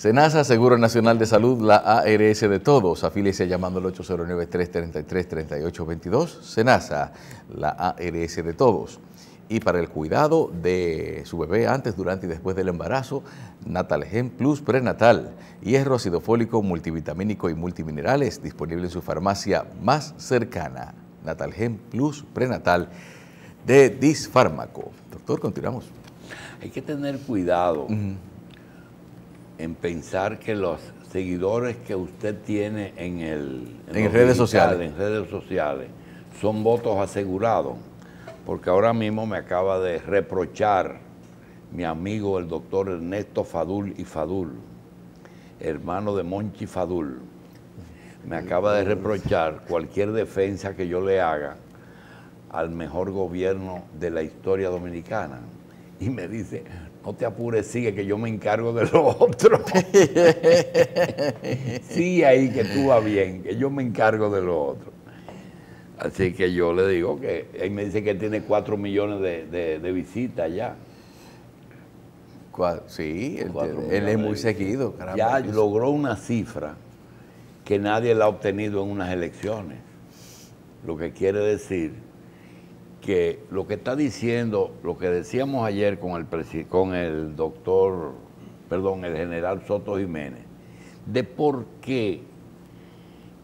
SENASA, Seguro Nacional de Salud, la ARS de todos. Afíliese llamando al 809-333-3822. SENASA, la ARS de todos. Y para el cuidado de su bebé antes, durante y después del embarazo, Natalgen Plus Prenatal, hierro, ácido fólico, multivitamínico y multiminerales, disponible en su farmacia más cercana. Natalgen Plus Prenatal de Disfármaco. Doctor, continuamos. Hay que tener cuidado en pensar que los seguidores que usted tiene en redes sociales son votos asegurados, porque ahora mismo me acaba de reprochar mi amigo el doctor Ernesto Fadul y Fadul, hermano de Monchi Fadul, me acaba de reprochar cualquier defensa que yo le haga al mejor gobierno de la historia dominicana. Y me dice, no te apures, sigue, que yo me encargo de lo otro. Sí, ahí que tú vas bien, que yo me encargo de lo otro. Así que yo le digo que, él me dice que tiene 4 millones de visitas ya. Sí, él es muy seguido. Caramba, ya logró una cifra que nadie la ha obtenido en unas elecciones. Lo que quiere decir que lo que está diciendo, lo que decíamos ayer con el general Soto Jiménez, de por qué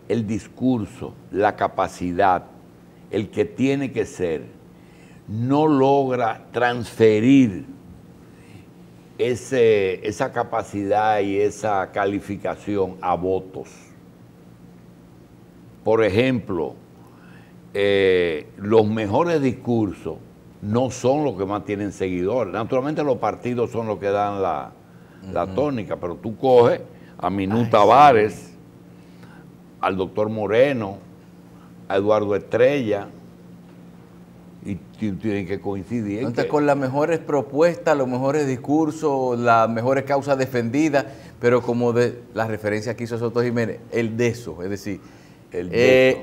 el discurso, la capacidad, el que tiene que ser, no logra transferir esa capacidad y esa calificación a votos. Por ejemplo, los mejores discursos no son los que más tienen seguidores. Naturalmente los partidos son los que dan la tónica, pero tú coges a Minú Tavares, al doctor Moreno, a Eduardo Estrella, y tienen que coincidir. Entonces, con las mejores propuestas, los mejores discursos, las mejores causas defendidas, pero como de la referencia que hizo Soto Jiménez, el de eso, es decir, es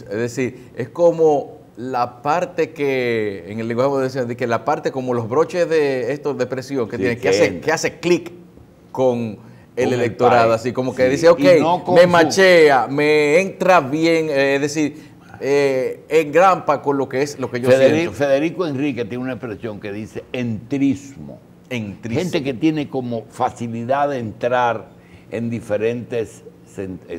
decir, es como la parte que, en el lenguaje de que la parte como los broches de estos de presión que tiene, que hace clic con el electorado, así como que dice, ok, no me machea, me entra bien, es decir, engrampa con lo que es lo que yo siento. Federico Enrique tiene una expresión que dice entrismo. Gente que tiene como facilidad de entrar en diferentes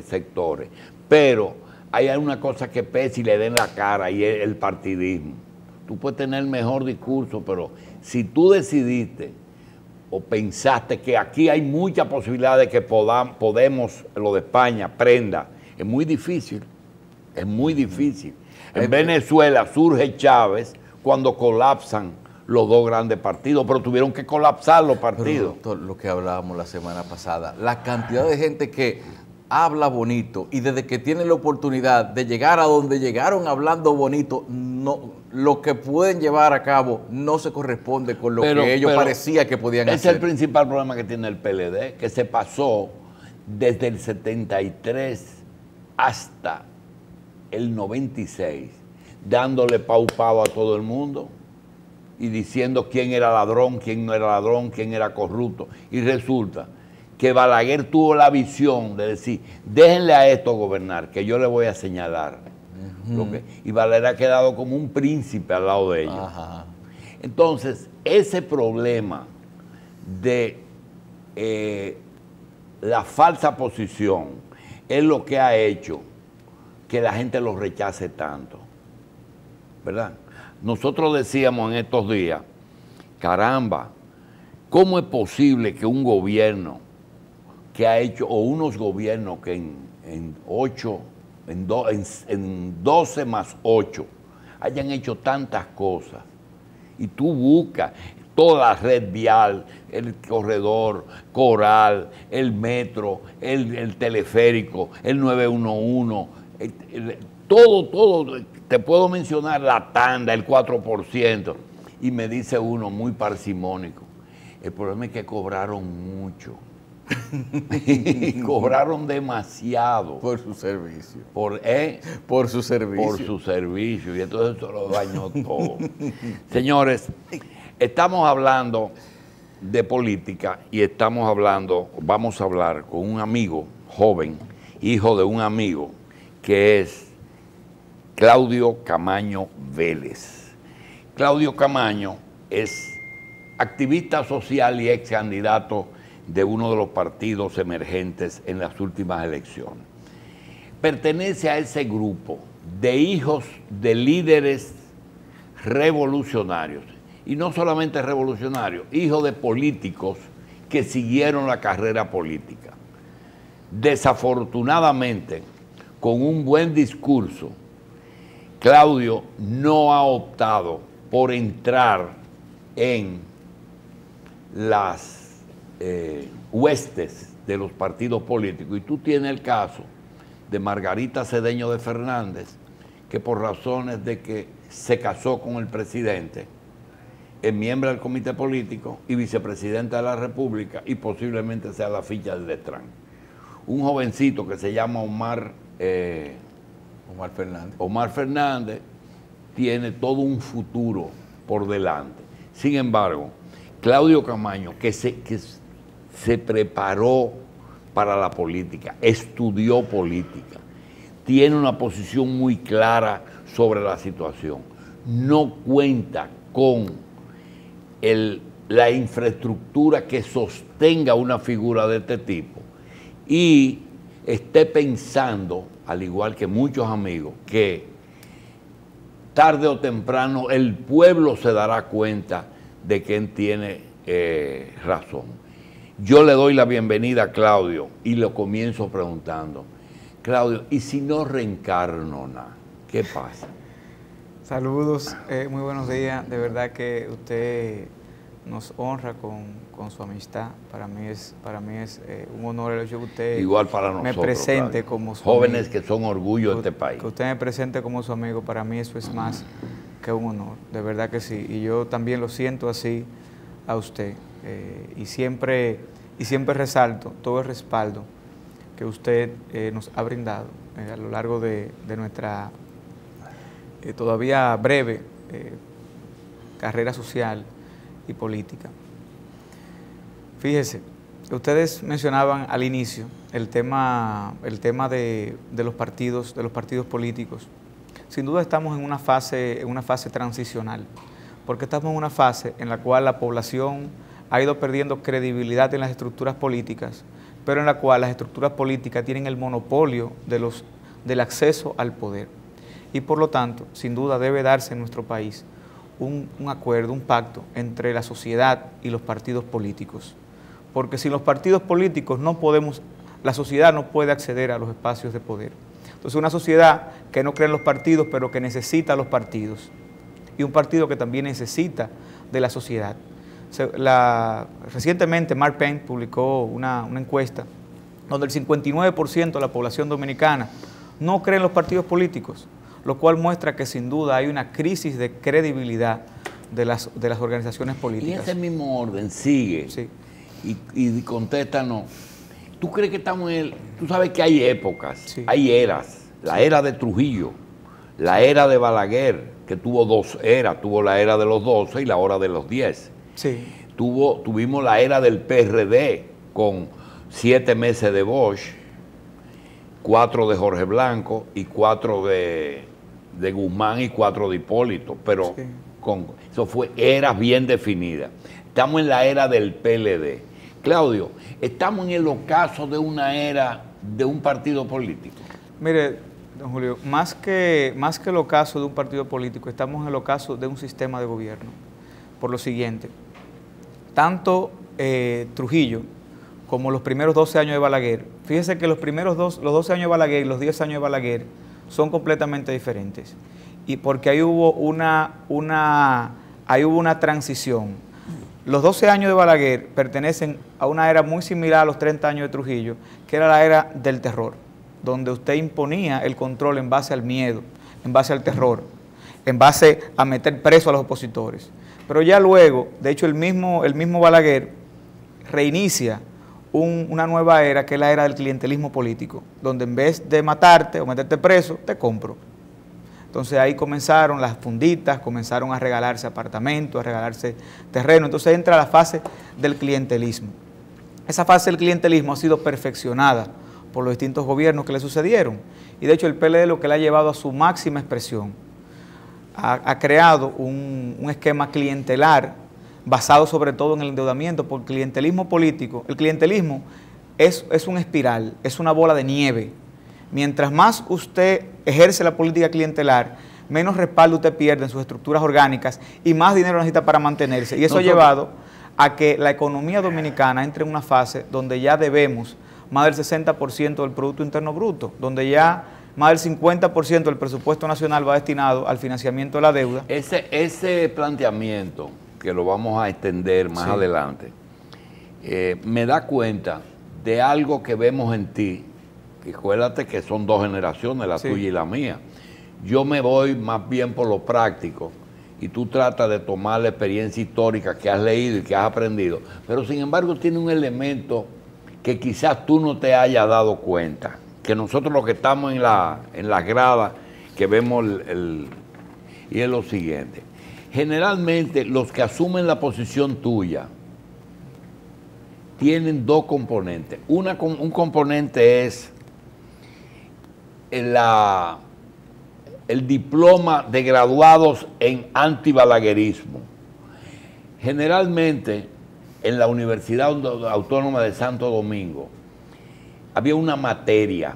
sectores. Pero hay una cosa que pesa y le den la cara, y es el partidismo. Tú puedes tener el mejor discurso, pero si tú decidiste o pensaste que aquí hay mucha posibilidad de que Podemos, lo de España, prenda, es muy difícil, es muy difícil. En Venezuela surge Chávez cuando colapsan los dos grandes partidos, pero tuvieron que colapsar los partidos. Pero, doctor, lo que hablábamos la semana pasada, la cantidad de gente que habla bonito y desde que tienen la oportunidad de llegar a donde llegaron hablando bonito, no, lo que pueden llevar a cabo no se corresponde con lo que ellos parecía que podían hacer. Ese es el principal problema que tiene el PLD, que se pasó desde el 73 hasta el 96, dándole pau a todo el mundo y diciendo quién era ladrón, quién no era ladrón, quién era corrupto. Y resulta que Balaguer tuvo la visión de decir, déjenle a esto gobernar, que yo le voy a señalar. Y Balaguer ha quedado como un príncipe al lado de ellos. Entonces, ese problema de la falsa posición es lo que ha hecho que la gente lo rechace tanto, ¿verdad? Nosotros decíamos en estos días, caramba, ¿cómo es posible que un gobierno que ha hecho, o unos gobiernos que en 12 más 8 hayan hecho tantas cosas, y tú buscas toda la red vial, el corredor, Coral, el metro, el teleférico, el 911, todo, te puedo mencionar la tanda, el 4%, y me dice uno muy parsimónico, el problema es que cobraron mucho. Cobraron demasiado por su servicio. Por su servicio. Por su servicio. Y entonces eso lo dañó todo. Señores, estamos hablando de política y vamos a hablar con un amigo joven, hijo de un amigo, que es Claudio Camaño Vélez. Claudio Camaño es activista social y ex candidato de uno de los partidos emergentes en las últimas elecciones. Pertenece a ese grupo de hijos de líderes revolucionarios, y no solamente revolucionarios, hijos de políticos que siguieron la carrera política. Desafortunadamente, con un buen discurso, Claudio no ha optado por entrar en las huestes de los partidos políticos. Y tú tienes el caso de Margarita Cedeño de Fernández, que por razones de que se casó con el presidente, es miembro del comité político y vicepresidenta de la República y posiblemente sea la ficha del Detran. Un jovencito que se llama Omar Fernández tiene todo un futuro por delante. Sin embargo, Claudio Camaño, que se preparó para la política, estudió política, tiene una posición muy clara sobre la situación, no cuenta con la infraestructura que sostenga una figura de este tipo y esté pensando, al igual que muchos amigos, que tarde o temprano el pueblo se dará cuenta de que él tiene razón. Yo le doy la bienvenida a Claudio y lo comienzo preguntando, Claudio, ¿y si no reencarno nada? ¿Qué pasa? Saludos, muy buenos días. De verdad que usted nos honra con su amistad. Para mí es un honor el hecho que usted igual para nosotros, me presente como su jóvenes amigo, que son orgullo de este país. Que usted me presente como su amigo, para mí eso es más que un honor. De verdad que sí. Y yo también lo siento así a usted. Y siempre resalto todo el respaldo que usted nos ha brindado a lo largo de nuestra todavía breve carrera social y política. Fíjese, ustedes mencionaban al inicio el tema de los partidos políticos. Sin duda estamos en una fase transicional, porque estamos en una fase en la cual la población ha ido perdiendo credibilidad en las estructuras políticas, pero en la cual las estructuras políticas tienen el monopolio del acceso al poder. Y por lo tanto, sin duda debe darse en nuestro país un acuerdo, un pacto entre la sociedad y los partidos políticos. Porque sin los partidos políticos la sociedad no puede acceder a los espacios de poder. Entonces una sociedad que no cree en los partidos, pero que necesita a los partidos. Y un partido que también necesita de la sociedad. Recientemente Mark Penn publicó una encuesta donde el 59% de la población dominicana no cree en los partidos políticos, lo cual muestra que sin duda hay una crisis de credibilidad de las organizaciones políticas. Y ese mismo orden sigue. Sí. Y contéstanos, ¿tú crees que estamos tú sabes que hay épocas, sí, hay eras, la era de Trujillo, la era de Balaguer, que tuvo dos eras, tuvo la era de los 12 y la hora de los 10. Sí. Tuvimos la era del PRD con 7 meses de Bosch, 4 de Jorge Blanco y 4 de Guzmán y 4 de Hipólito, pero sí, eso fue eras bien definidas. Estamos en la era del PLD. Claudio, ¿estamos en el ocaso de una era de un partido político? Mire, don Julio, más que el ocaso de un partido político, estamos en el ocaso de un sistema de gobierno. Por lo siguiente, tanto Trujillo como los primeros 12 años de Balaguer, fíjese que los 12 años de Balaguer y los 10 años de Balaguer son completamente diferentes. Y porque ahí hubo una transición. Los 12 años de Balaguer pertenecen a una era muy similar a los 30 años de Trujillo, que era la era del terror, donde usted imponía el control en base al miedo, en base al terror, en base a meter preso a los opositores. Pero ya luego, de hecho el mismo Balaguer reinicia una nueva era, que es la era del clientelismo político, donde en vez de matarte o meterte preso, te compro. Entonces ahí comenzaron las funditas, comenzaron a regalarse apartamentos, a regalarse terreno. Entonces entra la fase del clientelismo. Esa fase del clientelismo ha sido perfeccionada por los distintos gobiernos que le sucedieron. Y de hecho el PLD lo que le ha llevado a su máxima expresión. Ha creado un esquema clientelar basado sobre todo en el endeudamiento por clientelismo político. El clientelismo es una espiral, es una bola de nieve. Mientras más usted ejerce la política clientelar, menos respaldo usted pierde en sus estructuras orgánicas y más dinero necesita para mantenerse. Y eso ha llevado a que la economía dominicana entre en una fase donde ya debemos más del 60% del Producto Interno Bruto, donde ya más del 50% del presupuesto nacional va destinado al financiamiento de la deuda. Ese planteamiento, que lo vamos a extender más adelante, me da cuenta de algo que vemos en ti, que acuérdate que son dos generaciones, la tuya y la mía. Yo me voy más bien por lo práctico y tú tratas de tomar la experiencia histórica que has leído y que has aprendido, pero sin embargo tiene un elemento que quizás tú no te hayas dado cuenta, que nosotros los que estamos en las gradas, que vemos y es lo siguiente. Generalmente los que asumen la posición tuya tienen dos componentes. Un componente es el diploma de graduados en antibalaguerismo. Generalmente en la Universidad Autónoma de Santo Domingo había una materia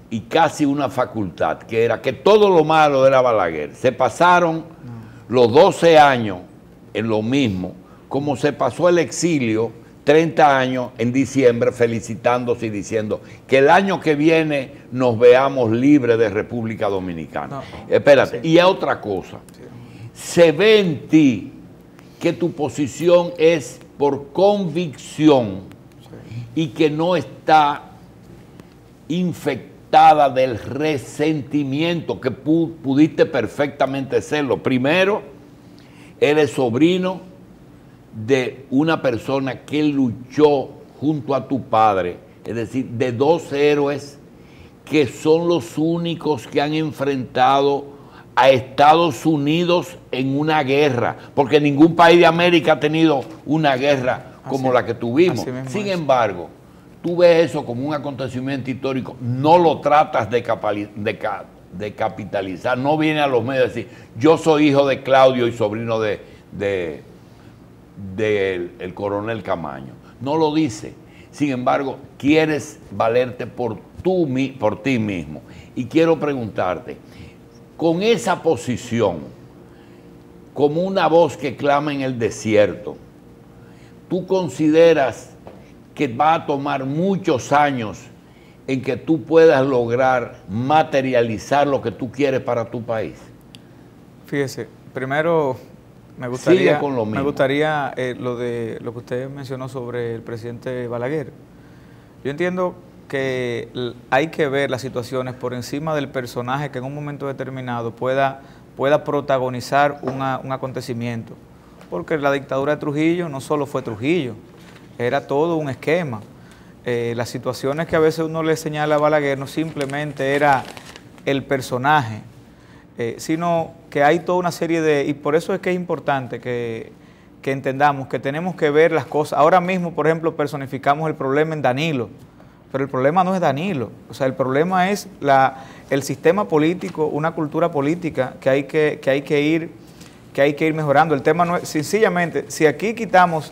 y casi una facultad que era que todo lo malo era Balaguer. Se pasaron los 12 años en lo mismo, como se pasó el exilio 30 años en diciembre felicitándose y diciendo que el año que viene nos veamos libres de República Dominicana. Espérate, y hay otra cosa. Se ve en ti que tu posición es por convicción y que no está infectada del resentimiento, que pudiste perfectamente serlo. Primero, eres sobrino de una persona que luchó junto a tu padre, es decir, de dos héroes que son los únicos que han enfrentado a Estados Unidos en una guerra, porque ningún país de América ha tenido una guerra como la que tuvimos. Sin embargo, tú ves eso como un acontecimiento histórico, no lo tratas de capitalizar, no viene a los medios a decir, yo soy hijo de Claudio y sobrino del coronel Camaño. No lo dice. Sin embargo, quieres valerte por ti mismo. Y quiero preguntarte, con esa posición, como una voz que clama en el desierto, ¿tú consideras que va a tomar muchos años en que tú puedas lograr materializar lo que tú quieres para tu país? Fíjese, primero me gustaría lo que usted mencionó sobre el presidente Balaguer. Yo entiendo que hay que ver las situaciones por encima del personaje que en un momento determinado pueda protagonizar un acontecimiento. Porque la dictadura de Trujillo no solo fue Trujillo, era todo un esquema. Las situaciones que a veces uno le señala a Balaguer no simplemente era el personaje, sino que hay toda una serie de... Y por eso es que es importante que entendamos que tenemos que ver las cosas. Ahora mismo, por ejemplo, personificamos el problema en Danilo, pero el problema no es Danilo. O sea, el problema es el sistema político, una cultura política que hay que ir mejorando. El tema no es, sencillamente, si aquí quitamos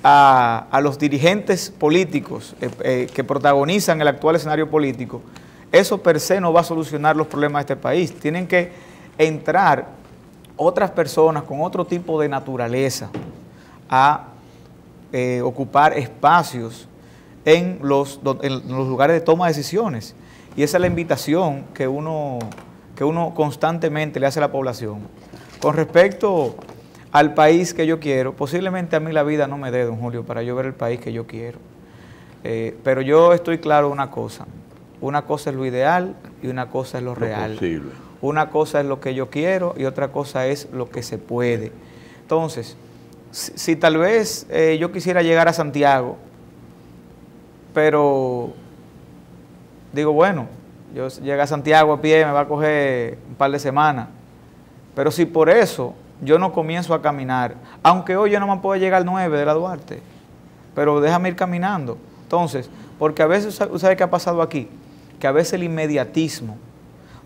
a los dirigentes políticos que protagonizan el actual escenario político, eso per se no va a solucionar los problemas de este país. Tienen que entrar otras personas con otro tipo de naturaleza a ocupar espacios en los lugares de toma de decisiones. Y esa es la invitación que uno constantemente le hace a la población. Con respecto al país que yo quiero, posiblemente a mí la vida no me dé, don Julio, para yo ver el país que yo quiero. Pero yo estoy claro de una cosa. Una cosa es lo ideal y una cosa es lo real. Posible. Una cosa es lo que yo quiero y otra cosa es lo que se puede. Entonces, si tal vez yo quisiera llegar a Santiago, pero digo, bueno, Yo llegué a Santiago a pie, me va a coger un par de semanas. Pero si por eso yo no comienzo a caminar, aunque hoy yo no me puedo llegar al 9 de la Duarte, pero déjame ir caminando. Entonces, porque a veces, ¿sabe qué ha pasado aquí? Que a veces el inmediatismo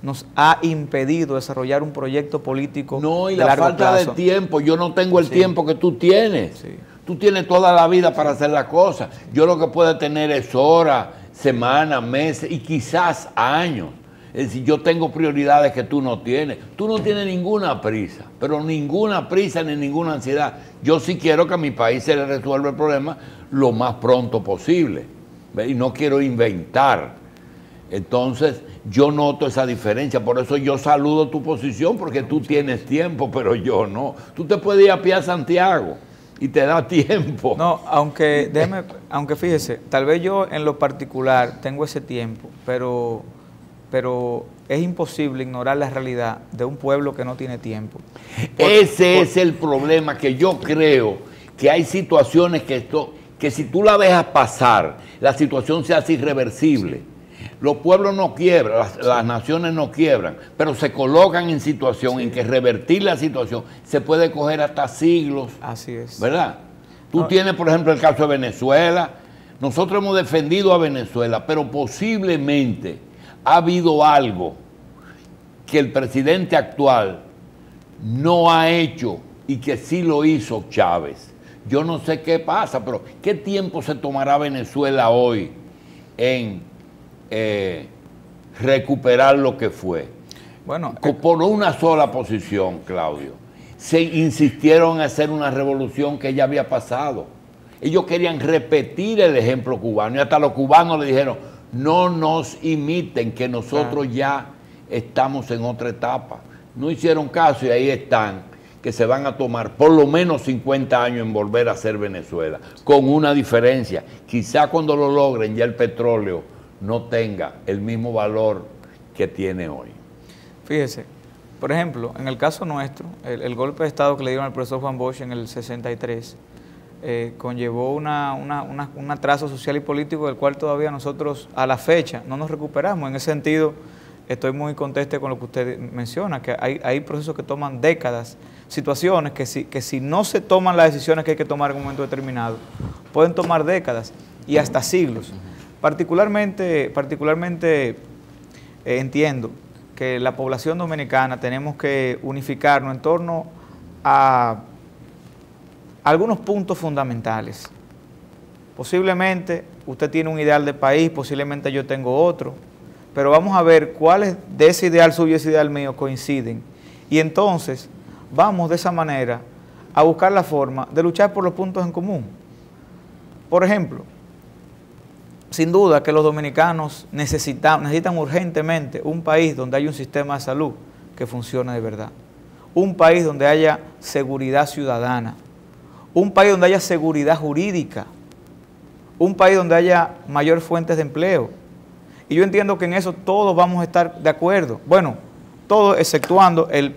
nos ha impedido desarrollar un proyecto político no, y de largo plazo. La falta de tiempo, yo no tengo el tiempo que tú tienes. Sí. Tú tienes toda la vida para hacer las cosas. Yo lo que puedo tener es horas, semanas, meses y quizás años. Es decir, yo tengo prioridades que tú no tienes. Tú no tienes ninguna prisa, pero ninguna prisa ni ninguna ansiedad. Yo sí quiero que a mi país se le resuelva el problema lo más pronto posible. ¿Ve? Y no quiero inventar. Entonces, yo noto esa diferencia. Por eso yo saludo tu posición, porque tú tienes tiempo, pero yo no. Tú te puedes ir a pie a Santiago y te da tiempo. No, aunque fíjese, tal vez yo en lo particular tengo ese tiempo, pero es imposible ignorar la realidad de un pueblo que no tiene tiempo. Ese es el problema, que yo creo que hay situaciones que si tú la dejas pasar, la situación se hace irreversible. Sí. Los pueblos no quiebran, las naciones no quiebran, pero se colocan en situación en que revertir la situación se puede coger hasta siglos. Así es. ¿Verdad? Tú tienes, por ejemplo, el caso de Venezuela. Nosotros hemos defendido a Venezuela, pero posiblemente ha habido algo que el presidente actual no ha hecho y que sí lo hizo Chávez. Yo no sé qué pasa, pero ¿qué tiempo se tomará Venezuela hoy en recuperar lo que fue? Bueno, por una sola posición, Claudio. Se insistieron en hacer una revolución que ya había pasado. Ellos querían repetir el ejemplo cubano y hasta los cubanos le dijeron: no nos imiten, que nosotros ya estamos en otra etapa. No hicieron caso y ahí están, que se van a tomar por lo menos 50 años en volver a ser Venezuela, con una diferencia. Quizá cuando lo logren ya el petróleo no tenga el mismo valor que tiene hoy. Fíjese, por ejemplo, en el caso nuestro, el golpe de Estado que le dieron al profesor Juan Bosch en el 63 conllevó un atraso social y político del cual todavía nosotros a la fecha no nos recuperamos. En ese sentido, estoy muy contento con lo que usted menciona, que hay procesos que toman décadas, situaciones que si no se toman las decisiones que hay que tomar en un momento determinado, pueden tomar décadas y hasta siglos. Particularmente entiendo que la población dominicana tenemos que unificarnos en torno a algunos puntos fundamentales. Posiblemente usted tiene un ideal de país, posiblemente yo tengo otro, pero vamos a ver cuáles de ese ideal suyo y ese ideal mío coinciden. Y entonces vamos de esa manera a buscar la forma de luchar por los puntos en común. Por ejemplo, sin duda que los dominicanos necesitan urgentemente un país donde haya un sistema de salud que funcione de verdad, un país donde haya seguridad ciudadana, un país donde haya seguridad jurídica, un país donde haya mayor fuentes de empleo. Y yo entiendo que en eso todos vamos a estar de acuerdo. Bueno, todos exceptuando el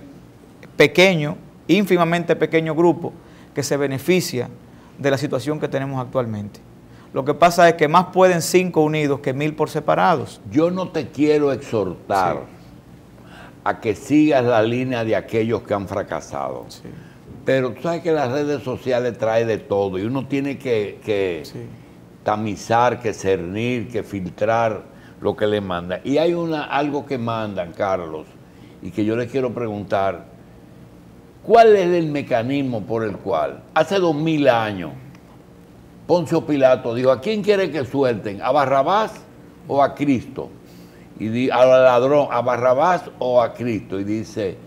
pequeño, ínfimamente pequeño grupo que se beneficia de la situación que tenemos actualmente. Lo que pasa es que más pueden 5 unidos que 1000 por separados. Yo no te quiero exhortar a que sigas la línea de aquellos que han fracasado. Sí. Pero tú sabes que las redes sociales traen de todo y uno tiene que tamizar, que cernir, que filtrar lo que le mandan. Y hay algo que mandan, Carlos, y que yo les quiero preguntar: ¿cuál es el mecanismo por el cual hace 2000 años Poncio Pilato dijo: ¿a quién quiere que suelten? ¿A Barrabás o a Cristo? Y al ladrón, ¿a Barrabás o a Cristo? Y dice: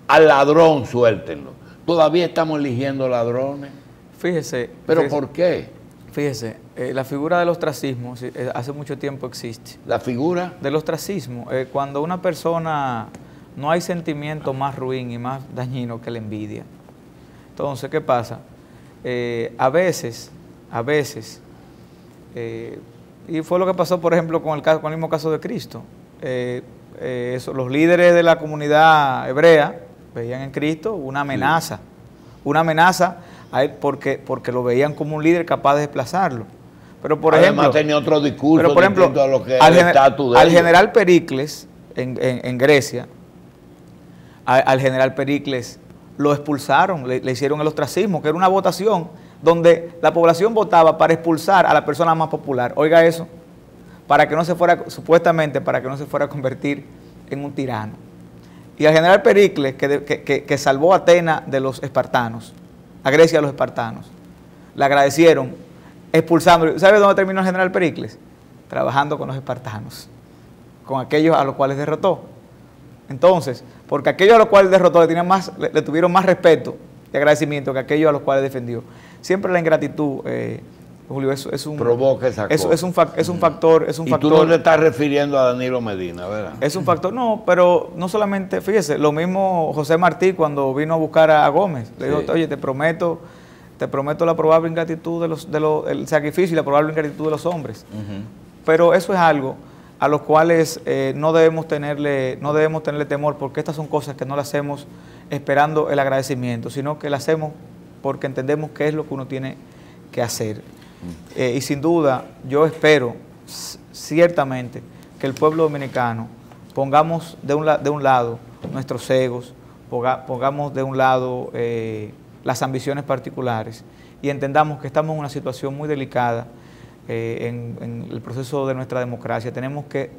al ladrón suéltenlo. Todavía estamos eligiendo ladrones. Fíjese. ¿Pero por qué? Fíjese, la figura del ostracismo hace mucho tiempo existe. ¿La figura? Del ostracismo. Cuando una persona, no hay sentimiento más ruin y más dañino que la envidia. Entonces, ¿qué pasa? A veces, y fue lo que pasó, por ejemplo, con el mismo caso de Cristo. Los líderes de la comunidad hebrea veían en Cristo una amenaza a él porque lo veían como un líder capaz de desplazarlo. Pero por ejemplo, además tenía otro discurso, pero por ejemplo, a lo que el estatus de al ellos. general Pericles en Grecia, al general Pericles lo expulsaron, le hicieron el ostracismo, que era una votación donde la población votaba para expulsar a la persona más popular. Oiga eso, para que no se fuera, supuestamente, para que no se fuera a convertir en un tirano. Y al general Pericles, que salvó a Atenas de los espartanos, a Grecia de los espartanos, le agradecieron expulsándolo. ¿Sabe dónde terminó el general Pericles? Trabajando con los espartanos, con aquellos a los cuales derrotó. Entonces, porque aquellos a los cuales derrotó le tuvieron más respeto y agradecimiento que aquellos a los cuales defendió. Siempre la ingratitud, Julio, provoca esa cosa. Es un factor. Y tú no le estás refiriendo a Danilo Medina, ¿verdad? Es un factor, no, pero no solamente, fíjese, lo mismo José Martí cuando vino a buscar a Gómez. Le dijo, oye, te prometo la probable ingratitud el sacrificio y la probable ingratitud de los hombres. Pero eso es algo a los cuales no debemos tenerle temor, porque estas son cosas que no las hacemos esperando el agradecimiento, sino que las hacemos porque entendemos qué es lo que uno tiene que hacer. Y sin duda, yo espero ciertamente que el pueblo dominicano pongamos de un lado nuestros egos, pongamos de un lado las ambiciones particulares y entendamos que estamos en una situación muy delicada en el proceso de nuestra democracia. Tenemos que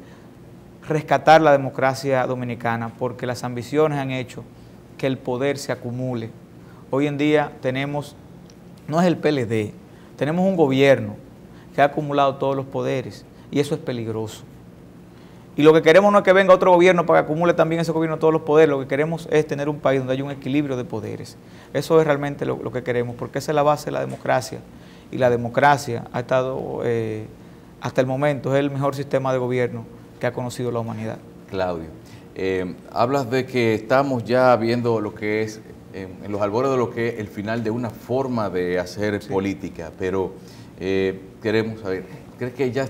rescatar la democracia dominicana porque las ambiciones han hecho que el poder se acumule. Hoy en día no es el PLD, tenemos un gobierno que ha acumulado todos los poderes y eso es peligroso. Y lo que queremos no es que venga otro gobierno para que acumule también ese gobierno todos los poderes, lo que queremos es tener un país donde haya un equilibrio de poderes. Eso es realmente lo que queremos, porque esa es la base de la democracia. Y la democracia ha estado, hasta el momento, es el mejor sistema de gobierno que ha conocido la humanidad. Claudio, hablas de que estamos ya viendo lo que es, en los albores de lo que es el final de una forma de hacer política, pero queremos saber, ¿crees que ya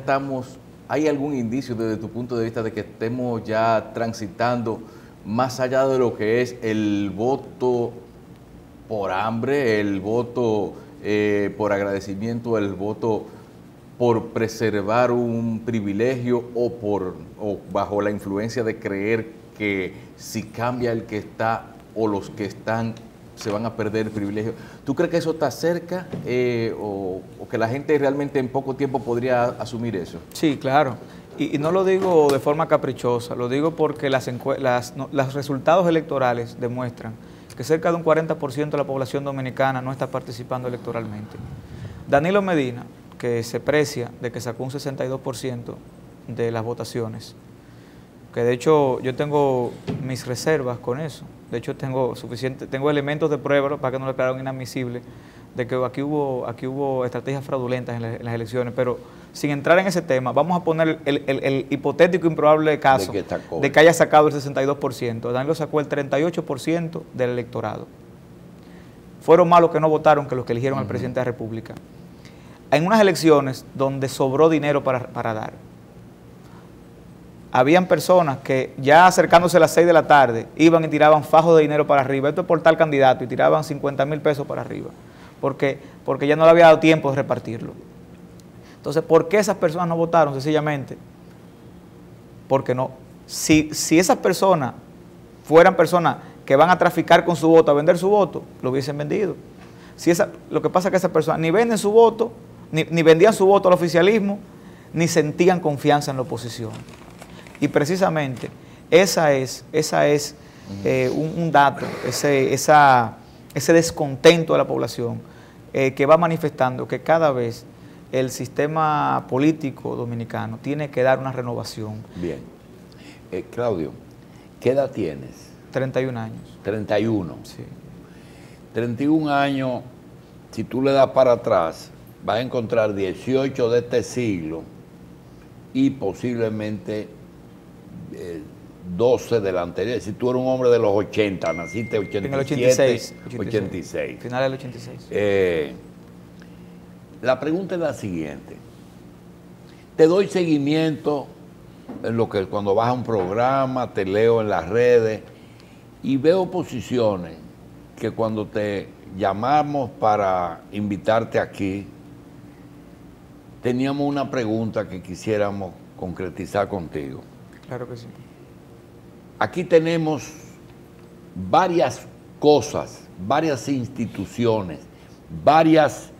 hay algún indicio desde tu punto de vista de que estemos ya transitando más allá de lo que es el voto por hambre, el voto por agradecimiento, el voto por preservar un privilegio o bajo la influencia de creer que si cambia el que está o los que están se van a perder el privilegio? ¿Tú crees que eso está cerca o que la gente realmente en poco tiempo podría asumir eso? Sí, claro. Y no lo digo de forma caprichosa, lo digo porque los resultados electorales demuestran que cerca de un 40% de la población dominicana no está participando electoralmente. Danilo Medina, que se precia de que sacó un 62% de las votaciones, que de hecho yo tengo mis reservas con eso, de hecho tengo elementos de prueba para que no lo declararon inadmisible, de que aquí hubo estrategias fraudulentas en las elecciones, pero sin entrar en ese tema, vamos a poner el hipotético e improbable caso de que haya sacado el 62%. Danilo sacó el 38% del electorado. Fueron más los que no votaron que los que eligieron al presidente de la República. En unas elecciones donde sobró dinero para dar, habían personas que ya acercándose a las 6 de la tarde iban y tiraban fajos de dinero para arriba, esto es por tal candidato, y tiraban 50,000 pesos para arriba, porque ya no le había dado tiempo de repartirlo. Entonces, ¿por qué esas personas no votaron? Sencillamente, porque no. Si esas personas fueran personas que van a traficar con su voto, a vender su voto, lo hubiesen vendido. Lo que pasa es que esas personas ni venden su voto, ni vendían su voto al oficialismo, ni sentían confianza en la oposición. Y precisamente esa es un dato, ese descontento de la población que va manifestando que cada vez el sistema político dominicano tiene que dar una renovación. Bien. Claudio, ¿qué edad tienes? 31 años. 31. Sí. 31 años, si tú le das para atrás, vas a encontrar 18 de este siglo y posiblemente 12 del anterior. Si tú eres un hombre de los 80, naciste 87, en el 86. 86. Final del 86. La pregunta es la siguiente. Te doy seguimiento en lo que cuando vas a un programa, te leo en las redes y veo posiciones que cuando te llamamos para invitarte aquí, teníamos una pregunta que quisiéramos concretizar contigo. Claro que sí. Aquí tenemos varias cosas, varias instituciones, varias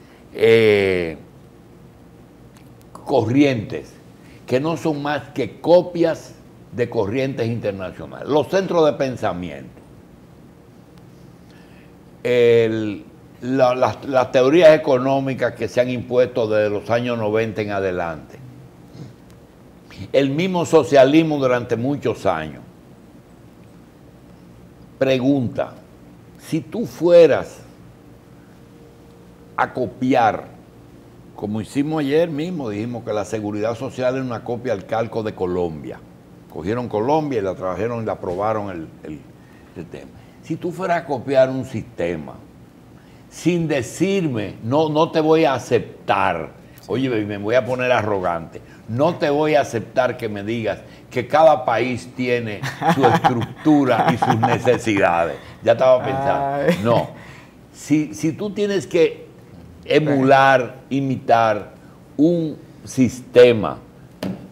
corrientes que no son más que copias de corrientes internacionales. Los centros de pensamiento, las teorías económicas que se han impuesto desde los años 90 en adelante, el mismo socialismo durante muchos años. Pregunta, si tú fueras a copiar, como hicimos ayer mismo, dijimos que la seguridad social es una copia al calco de Colombia. Cogieron Colombia y la trajeron y la aprobaron el tema. Si tú fueras a copiar un sistema, sin decirme, no te voy a aceptar, oye, me voy a poner arrogante, no te voy a aceptar que me digas que cada país tiene su estructura y sus necesidades. Ya estaba pensando. No. Si tú tienes que emular, imitar un sistema,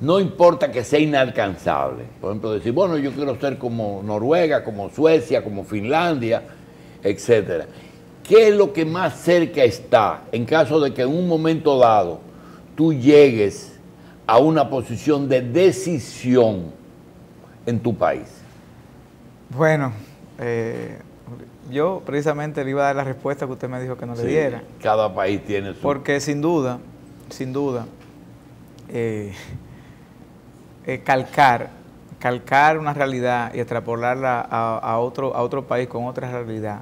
no importa que sea inalcanzable. Por ejemplo, decir, bueno, yo quiero ser como Noruega, como Suecia, como Finlandia, etcétera. ¿Qué es lo que más cerca está en caso de que en un momento dado tú llegues a una posición de decisión en tu país? Bueno, yo precisamente le iba a dar la respuesta que usted me dijo que no le diera. Cada país tiene su... Porque sin duda, calcar una realidad y extrapolarla a otro país con otra realidad,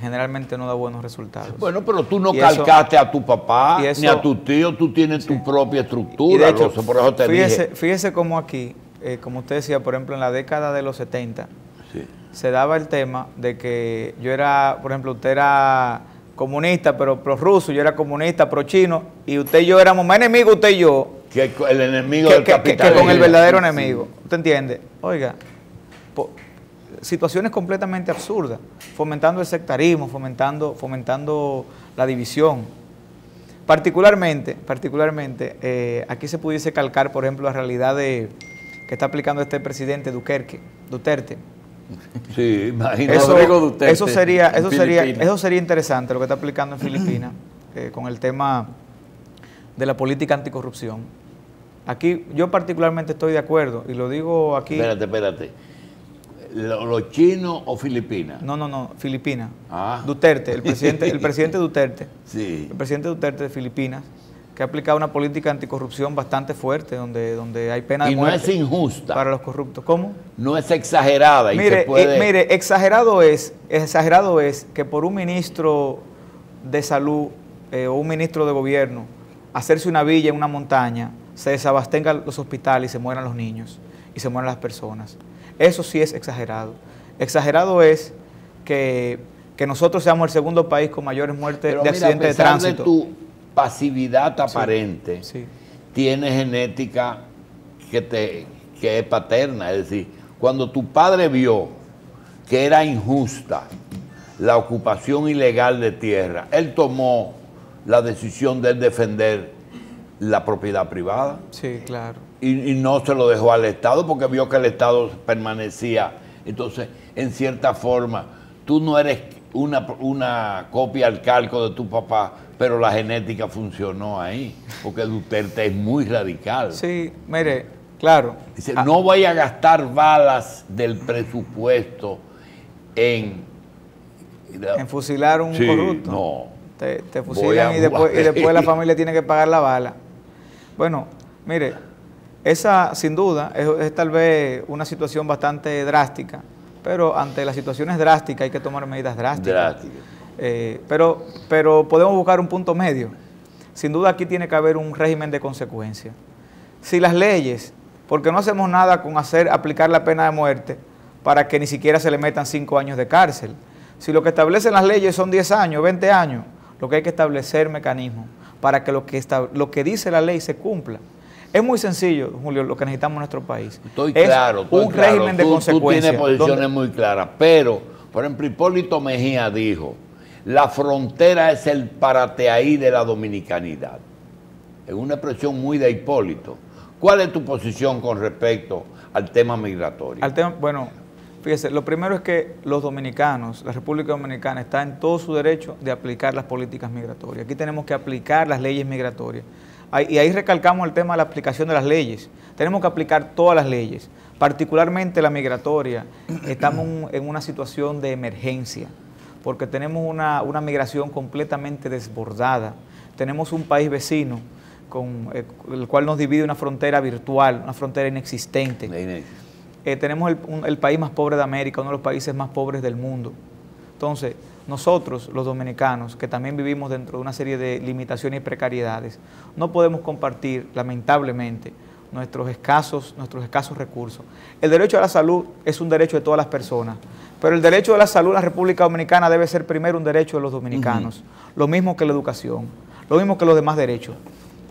generalmente no da buenos resultados. Bueno, pero tú no calcaste a tu papá ni a tu tío, tú tienes tu propia estructura. Y de hecho, por eso te fíjese cómo aquí, como usted decía, por ejemplo, en la década de los 70, sí, se daba el tema de que yo era, por ejemplo, usted era comunista, pero pro-ruso, yo era comunista, pro-chino, y usted y yo éramos más enemigos, usted y yo. Que el enemigo del capitalismo. Que con el verdadero enemigo. ¿Usted entiende? Oiga, situaciones completamente absurdas, fomentando el sectarismo, fomentando la división. Particularmente, aquí se pudiese calcar, por ejemplo, la realidad que está aplicando este presidente Duterte. Sí, imagínate. Eso sería interesante lo que está aplicando en Filipinas con el tema de la política anticorrupción. Aquí yo particularmente estoy de acuerdo y lo digo aquí. Espérate. ¿Los chinos o Filipinas? No, Filipinas. Ah. Duterte, el presidente Duterte. Sí. El presidente Duterte de Filipinas, que ha aplicado una política anticorrupción bastante fuerte, donde hay pena de muerte. Y no es injusta. Para los corruptos. ¿Cómo? No es exagerada. Mire, exagerado es que por un ministro de salud o un ministro de gobierno hacerse una villa en una montaña, se desabastengan los hospitales y se mueran los niños y se mueran las personas. Eso sí es exagerado. Exagerado es que nosotros seamos el segundo país con mayores muertes de accidentes de tránsito. De tu pasividad aparente, sí. Tiene genética que es paterna. Es decir, cuando tu padre vio que era injusta la ocupación ilegal de tierra, él tomó la decisión de defender la propiedad privada. Sí, claro. Y no se lo dejó al Estado porque vio que el Estado permanecía. Entonces, en cierta forma, tú no eres una copia al calco de tu papá, pero la genética funcionó ahí, porque Duterte es muy radical. Sí, mire, claro. Dice, no voy a gastar balas del presupuesto en fusilar un corrupto. No. Te fusilan y después la familia tiene que pagar la bala. Bueno, mire, esa sin duda es tal vez una situación bastante drástica, pero ante las situaciones drásticas hay que tomar medidas drásticas. Pero podemos buscar un punto medio. Sin duda aquí tiene que haber un régimen de consecuencias. Si las leyes, porque no hacemos nada con aplicar la pena de muerte para que ni siquiera se le metan 5 años de cárcel. Si lo que establecen las leyes son 10 años, 20 años, lo que hay que establecer mecanismos para que lo que dice la ley se cumpla. Es muy sencillo, Julio, lo que necesitamos en nuestro país. Estoy claro. Régimen de consecuencias. Tú tienes posiciones muy claras, pero, por ejemplo, Hipólito Mejía dijo, la frontera es el parateahí de la dominicanidad. en una expresión muy de Hipólito. ¿Cuál es tu posición con respecto al tema migratorio? Bueno, fíjese, lo primero es que los dominicanos, la República Dominicana está en todo su derecho de aplicar las políticas migratorias. Aquí tenemos que aplicar las leyes migratorias. Y ahí recalcamos el tema de la aplicación de las leyes. Tenemos que aplicar todas las leyes, particularmente la migratoria. Estamos en una situación de emergencia, porque tenemos una migración completamente desbordada. Tenemos un país vecino con el cual nos divide una frontera virtual, una frontera inexistente. Tenemos el país más pobre de América, uno de los países más pobres del mundo. Entonces, nosotros, los dominicanos, que también vivimos dentro de una serie de limitaciones y precariedades, no podemos compartir, lamentablemente, nuestros escasos recursos. El derecho a la salud es un derecho de todas las personas, pero el derecho a la salud en la República Dominicana debe ser primero un derecho de los dominicanos, lo mismo que la educación, lo mismo que los demás derechos,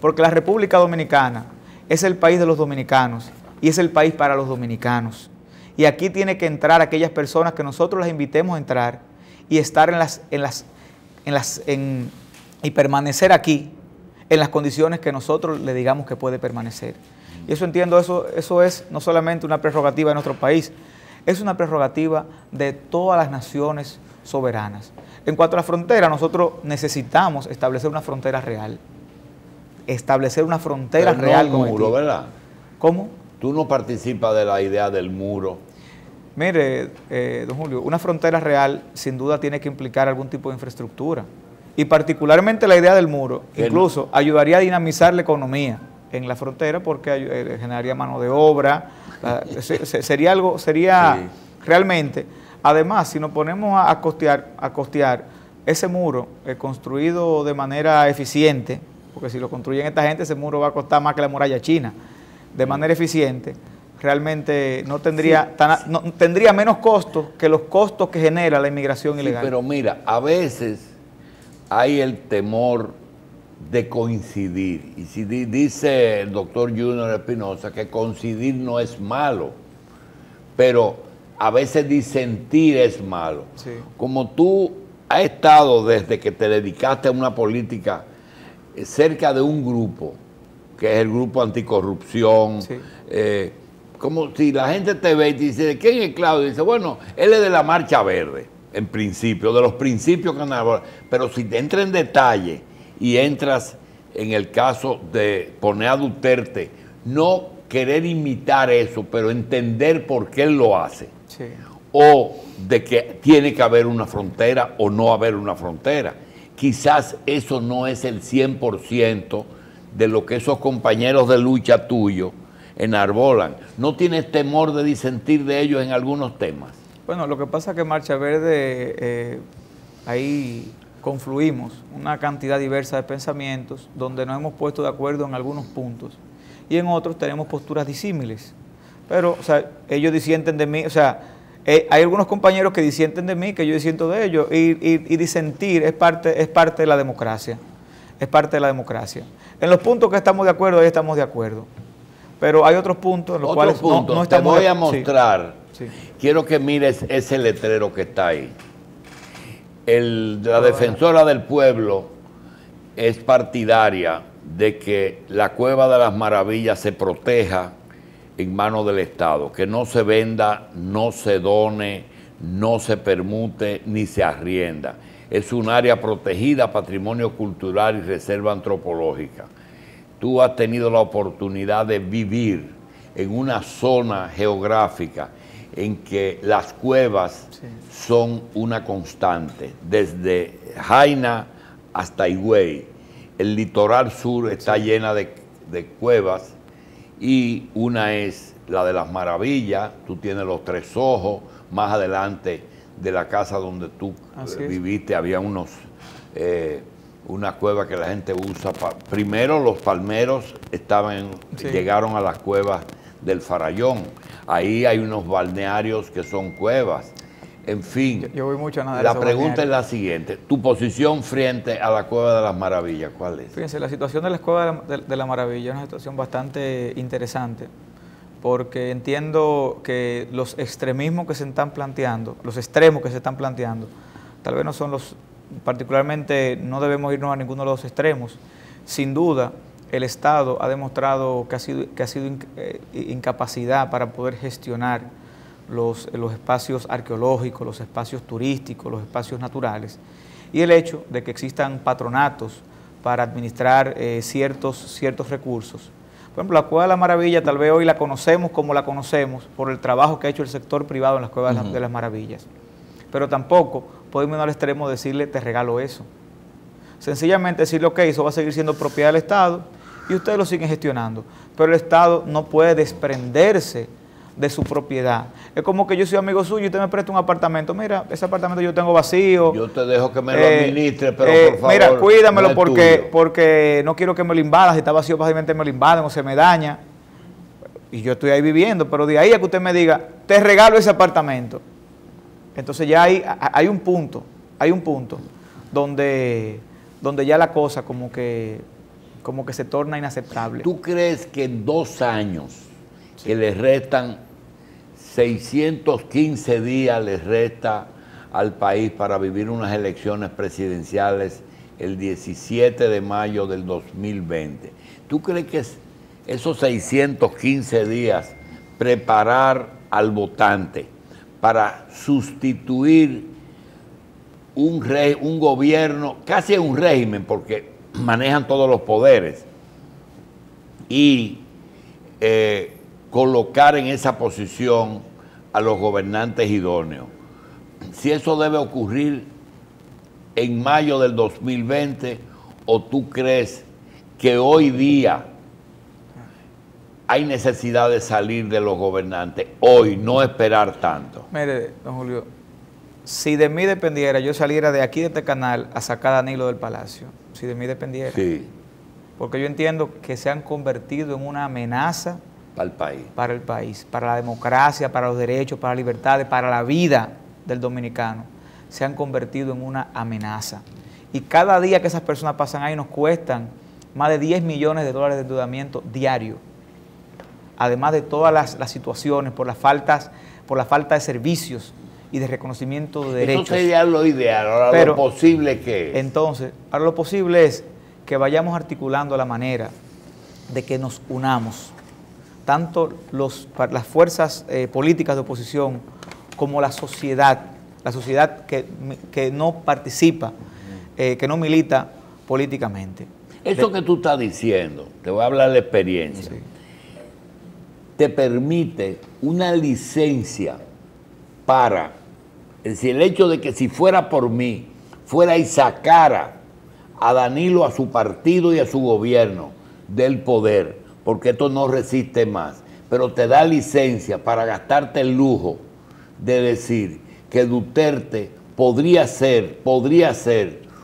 porque la República Dominicana es el país de los dominicanos y es el país para los dominicanos. Y aquí tiene que entrar aquellas personas que nosotros las invitemos a entrar y estar y permanecer aquí en las condiciones que nosotros le digamos que puede permanecer. Y eso entiendo, eso es no solamente una prerrogativa de nuestro país, es una prerrogativa de todas las naciones soberanas. En cuanto a la frontera, nosotros necesitamos establecer una frontera real. Establecer una frontera real con muro, ¿verdad? ¿Cómo? ¿Tú no participas de la idea del muro? Mire, don Julio, una frontera real sin duda tiene que implicar algún tipo de infraestructura. Y particularmente la idea del muro, incluso ayudaría a dinamizar la economía en la frontera porque generaría mano de obra, sería realmente. Además, si nos ponemos a costear ese muro construido de manera eficiente, porque si lo construyen esta gente, ese muro va a costar más que la muralla china, de manera eficiente, realmente tendría menos costos que los costos que genera la inmigración ilegal. Pero mira, a veces hay el temor de coincidir. Y si dice el doctor Junior Espinosa que coincidir no es malo, pero a veces disentir es malo. Sí. Como tú has estado desde que te dedicaste a una política cerca de un grupo, que es el grupo anticorrupción, sí. Como si la gente te ve y te dice, ¿de quién es Claudio? Y dice, bueno, él es de la Marcha Verde, en principio, de los principios que andan. Pero si te entras en detalle y entras en el caso de poner a Duterte, no querer imitar eso, pero entender por qué él lo hace. Sí. O de que tiene que haber una frontera o no haber una frontera. Quizás eso no es el 100% de lo que esos compañeros de lucha tuyos enarbolan. ¿No tienes temor de disentir de ellos en algunos temas? Bueno, lo que pasa es que Marcha Verde, ahí confluimos una cantidad diversa de pensamientos donde nos hemos puesto de acuerdo en algunos puntos y en otros tenemos posturas disímiles. Pero, o sea, ellos disienten de mí, o sea, hay algunos compañeros que disienten de mí, que yo disiento de ellos, y disentir es parte de la democracia. Es parte de la democracia. En los puntos que estamos de acuerdo, ahí estamos de acuerdo. Pero hay otros puntos en los cuales no estamos de acuerdo. Te voy a mostrar. Sí. Quiero que mires ese letrero que está ahí. La defensora del pueblo es partidaria de que la Cueva de las Maravillas se proteja en manos del Estado, que no se venda, no se done, no se permute ni se arrienda. Es un área protegida, patrimonio cultural y reserva antropológica. Tú has tenido la oportunidad de vivir en una zona geográfica en que las cuevas son una constante, desde Jaina hasta Higüey. El litoral sur está llena de cuevas y una es la de las Maravillas, tú tienes los Tres Ojos, más adelante de la casa donde tú viviste había una cueva que la gente usa. Primero los palmeros llegaron a las cuevas del Farallón. Ahí hay unos balnearios que son cuevas. En fin, yo voy mucho a nadar. La pregunta es la siguiente. Tu posición frente a la Cueva de las Maravillas, ¿cuál es? Fíjense, la situación de la Cueva de la Maravilla es una situación bastante interesante, porque entiendo que los extremismos que se están planteando, los extremos que se están planteando, tal vez no son particularmente no debemos irnos a ninguno de los extremos. Sin duda, el Estado ha demostrado que ha sido incapacidad para poder gestionar los espacios arqueológicos, los espacios turísticos, los espacios naturales, y el hecho de que existan patronatos para administrar ciertos recursos. Por ejemplo, la Cueva de la Maravilla tal vez hoy la conocemos como la conocemos por el trabajo que ha hecho el sector privado en las Cuevas de las Maravillas, pero tampoco podemos ir al extremo de decirle te regalo eso. Sencillamente decirle, ok, eso va a seguir siendo propiedad del Estado y ustedes lo siguen gestionando, pero el Estado no puede desprenderse de su propiedad. Es como que yo soy amigo suyo y usted me presta un apartamento. Mira, ese apartamento yo tengo vacío. Yo te dejo que me lo administre, pero por favor. Mira, cuídamelo no porque no quiero que me lo invadan. Si está vacío, fácilmente me lo invaden o se me daña. Y yo estoy ahí viviendo, pero de ahí a que usted me diga, te regalo ese apartamento. Entonces ya hay un punto donde ya la cosa como que se torna inaceptable. ¿Tú crees que en 2 años que le restan 615 días les resta al país para vivir unas elecciones presidenciales el 17 de mayo del 2020? ¿Tú crees que esos 615 días preparar al votante para sustituir un gobierno, casi un régimen, porque manejan todos los poderes, y colocar en esa posición a los gobernantes idóneos? Si eso debe ocurrir en mayo del 2020, o tú crees que hoy día hay necesidad de salir de los gobernantes, hoy, no esperar tanto. Mire, don Julio, si de mí dependiera, yo saliera de aquí de este canal a sacar a Danilo del Palacio, si de mí dependiera. Sí. Porque yo entiendo que se han convertido en una amenaza para el país, para la democracia, para los derechos, para las libertades, para la vida del dominicano. Se han convertido en una amenaza. Y cada día que esas personas pasan ahí nos cuestan más de 10 millones de dólares de endeudamiento diario. Además de todas las situaciones por la falta de servicios y de reconocimiento de derechos. Eso sería lo ideal. Ahora, pero lo posible que es. Entonces, ahora lo posible es que vayamos articulando la manera de que nos unamos, tanto las fuerzas políticas de oposición como la sociedad que no participa, que no milita políticamente. Eso que tú estás diciendo, te voy a hablar de experiencia, sí, te permite una licencia para, es decir, el hecho de que si fuera por mí, fuera y sacara a Danilo, a su partido y a su gobierno del poder, porque esto no resiste más, pero te da licencia para gastarte el lujo de decir que Duterte podría ser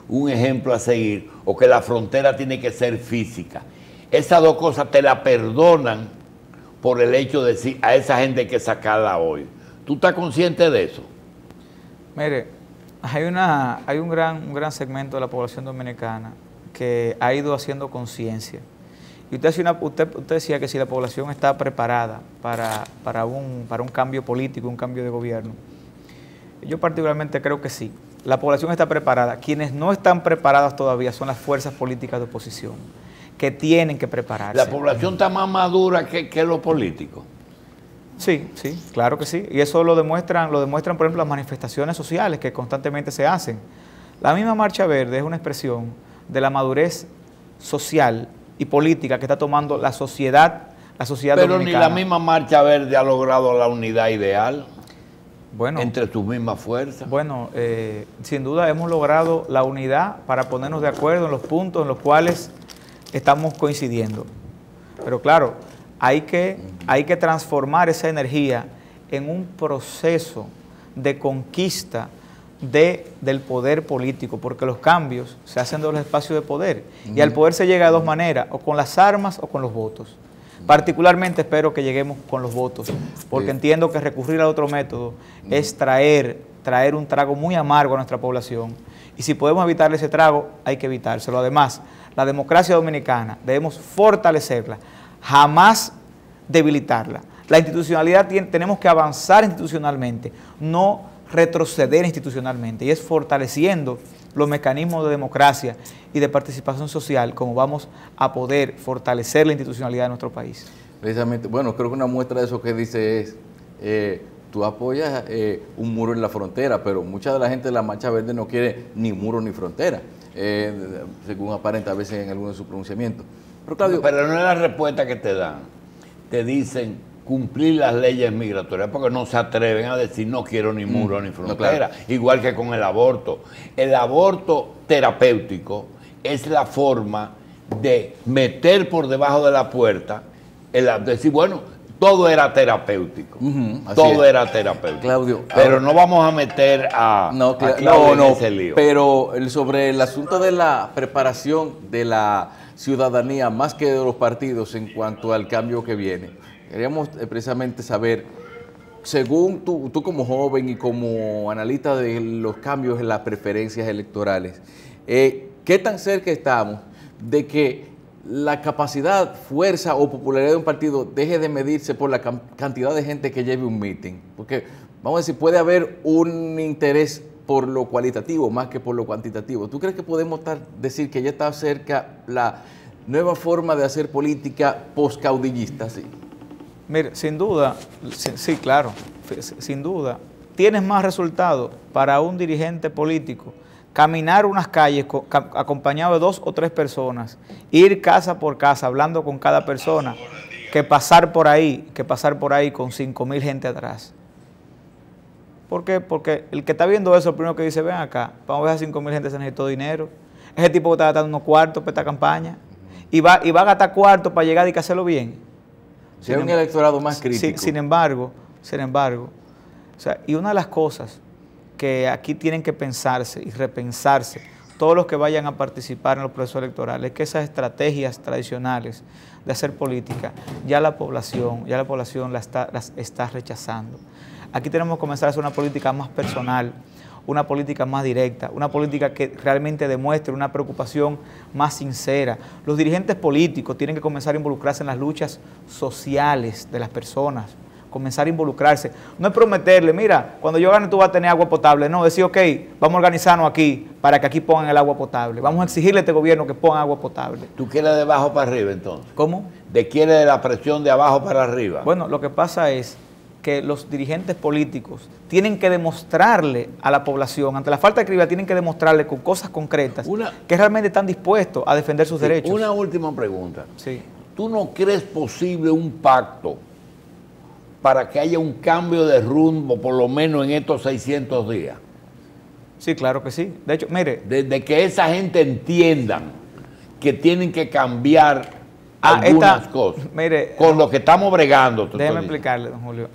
un ejemplo a seguir, o que la frontera tiene que ser física. Esas dos cosas te la perdonan por el hecho de decir a esa gente hay que sacarla hoy. ¿Tú estás consciente de eso? Mire, hay un gran segmento de la población dominicana que ha ido haciendo conciencia. Y usted decía que si la población está preparada para un cambio político, un cambio de gobierno. Yo particularmente creo que sí. La población está preparada. Quienes no están preparadas todavía son las fuerzas políticas de oposición, que tienen que prepararse. ¿La población está más madura que los políticos? Sí, claro que sí. Y eso lo demuestran, por ejemplo, las manifestaciones sociales que constantemente se hacen. La misma Marcha Verde es una expresión de la madurez social y política que está tomando la sociedad Pero dominicana. Ni la misma Marcha Verde ha logrado la unidad ideal. Bueno, entre sus mismas fuerzas. Bueno, sin duda hemos logrado la unidad para ponernos de acuerdo en los puntos en los cuales estamos coincidiendo. Pero claro, hay que transformar esa energía en un proceso de conquista del poder político, porque los cambios se hacen de los espacios de poder. Y al poder se llega de dos maneras, o con las armas o con los votos. Particularmente espero que lleguemos con los votos, porque entiendo que recurrir a otro método es traer un trago muy amargo a nuestra población, y si podemos evitarle ese trago, hay que evitárselo. Además, la democracia dominicana debemos fortalecerla, jamás debilitarla. La institucionalidad tenemos que avanzar institucionalmente, no retroceder institucionalmente, y es fortaleciendo los mecanismos de democracia y de participación social, como vamos a poder fortalecer la institucionalidad de nuestro país. Precisamente, bueno, creo que una muestra de eso que dice es, tú apoyas un muro en la frontera, pero mucha de la gente de la Marcha Verde no quiere ni muro ni frontera, según aparenta a veces en algunos de sus pronunciamientos. Pero, Claudio, pero no es la respuesta que te dan. Te dicen cumplir las leyes migratorias, porque no se atreven a decir no quiero ni muro ni frontera. No, claro. Igual que con el aborto. El aborto terapéutico es la forma de meter por debajo de la puerta, decir, bueno, todo era terapéutico. Todo era terapéutico. Claudio, pero no vamos a meter a Claudio en ese lío. Pero sobre el asunto de la preparación de la ciudadanía, más que de los partidos en cuanto al cambio que viene, queríamos precisamente saber, según tú como joven y como analista de los cambios en las preferencias electorales, ¿qué tan cerca estamos de que la capacidad, fuerza o popularidad de un partido deje de medirse por la cantidad de gente que lleve un meeting? Porque, vamos a decir, puede haber un interés por lo cualitativo más que por lo cuantitativo. ¿Tú crees que podemos decir que ya está cerca la nueva forma de hacer política postcaudillista? Sí. Mire, sin duda, sí, claro, sin duda, tienes más resultados para un dirigente político caminar unas calles acompañado de 2 o 3 personas, ir casa por casa hablando con cada persona, que pasar por ahí con 5,000 gente atrás. ¿Por qué? Porque el que está viendo eso, el primero que dice, ven acá, vamos a ver a 5,000 gente, se necesitó dinero. Ese tipo que está gastando unos cuartos para esta campaña y va a gastar cuartos para llegar y que hacerlo bien. Si hay un electorado más crítico. Sin embargo, o sea, y una de las cosas que aquí tienen que pensarse y repensarse todos los que vayan a participar en los procesos electorales, es que esas estrategias tradicionales de hacer política, ya la población las está rechazando. Aquí tenemos que comenzar a hacer una política más personal, una política más directa, una política que realmente demuestre una preocupación más sincera. Los dirigentes políticos tienen que comenzar a involucrarse en las luchas sociales de las personas, comenzar a involucrarse. No es prometerle, mira, cuando yo gane tú vas a tener agua potable. No, decir, ok, vamos a organizarnos aquí para que aquí pongan el agua potable. Vamos a exigirle a este gobierno que ponga agua potable. ¿Tú quieres de abajo para arriba entonces? ¿Cómo? ¿Quieres de la presión de abajo para arriba? Bueno, lo que pasa es que los dirigentes políticos tienen que demostrarle a la población, ante la falta de credibilidad, tienen que demostrarle con cosas concretas que realmente están dispuestos a defender sus derechos. Una última pregunta. Sí. ¿Tú no crees posible un pacto para que haya un cambio de rumbo, por lo menos en estos 600 días? Sí, claro que sí. De hecho, mire... De que esa gente entienda que tienen que cambiar algunas cosas. Mire, con lo que estamos bregando. Déjeme explicarle, don Julio.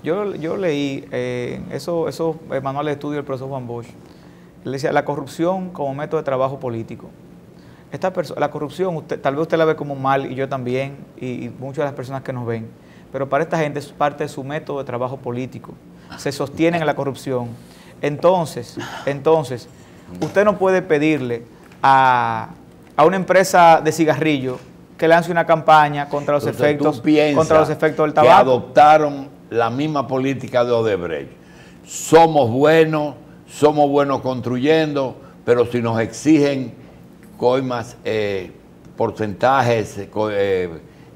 Yo leí esos manuales de estudio del profesor Juan Bosch. Él decía, la corrupción como método de trabajo político. La corrupción, tal vez usted la ve como mal, y yo también, y muchas de las personas que nos ven, pero para esta gente es parte de su método de trabajo político. Se sostienen en la corrupción. Entonces, usted no puede pedirle a una empresa de cigarrillo que lance una campaña contra los efectos del tabaco. Que adoptaron la misma política de Odebrecht. Somos buenos construyendo, pero si nos exigen coimas, porcentajes,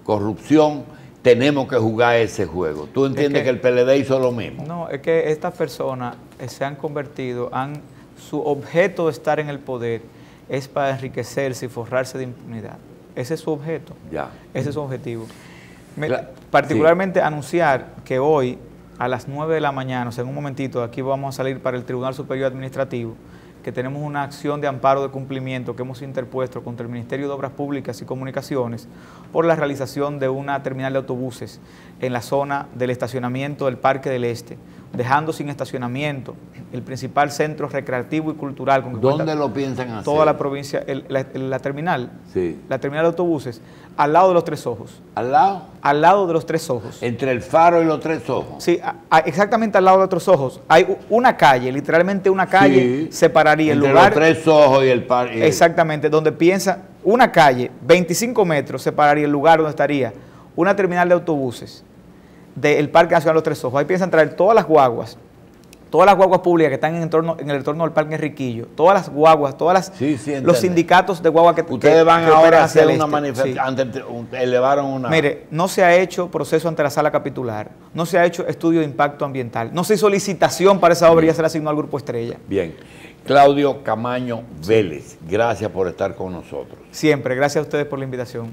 corrupción, tenemos que jugar ese juego. ¿Tú entiendes que el PLD hizo lo mismo? No, es que estas personas se han convertido, su objeto de estar en el poder es para enriquecerse y forrarse de impunidad. Ese es su objeto. Ya. Ese es su objetivo. Particularmente anunciar que hoy a las 9 de la mañana, o sea, en un momentito, aquí vamos a salir para el Tribunal Superior Administrativo, que tenemos una acción de amparo de cumplimiento que hemos interpuesto contra el Ministerio de Obras Públicas y Comunicaciones por la realización de una terminal de autobuses en la zona del estacionamiento del Parque del Este, dejando sin estacionamiento el principal centro recreativo y cultural. Con que ¿Dónde lo piensan hacer? Toda la provincia, la terminal, sí. La terminal de autobuses, al lado de los Tres Ojos. ¿Al lado? Al lado de los Tres Ojos. ¿Entre el Faro y los Tres Ojos? Sí, exactamente al lado de los Tres Ojos. Hay una calle, literalmente una calle, separaría el lugar. Entre los Tres Ojos y el Parque. Exactamente, donde piensa, una calle, 25 metros separaría el lugar donde estaría una terminal de autobuses del Parque Nacional Los Tres Ojos. Ahí piensan traer todas las guaguas, todas las guaguas públicas que están en el entorno del Parque Enriquillo, todas las guaguas, los sindicatos de guaguas que ustedes van ahora a hacer una manifestación, elevaron una... Mire, no se ha hecho proceso ante la sala capitular, no se ha hecho estudio de impacto ambiental, no se hizo licitación para esa obra y ya se la asignó al Grupo Estrella. Bien. Claudio Camaño Vélez, gracias por estar con nosotros. Siempre, gracias a ustedes por la invitación.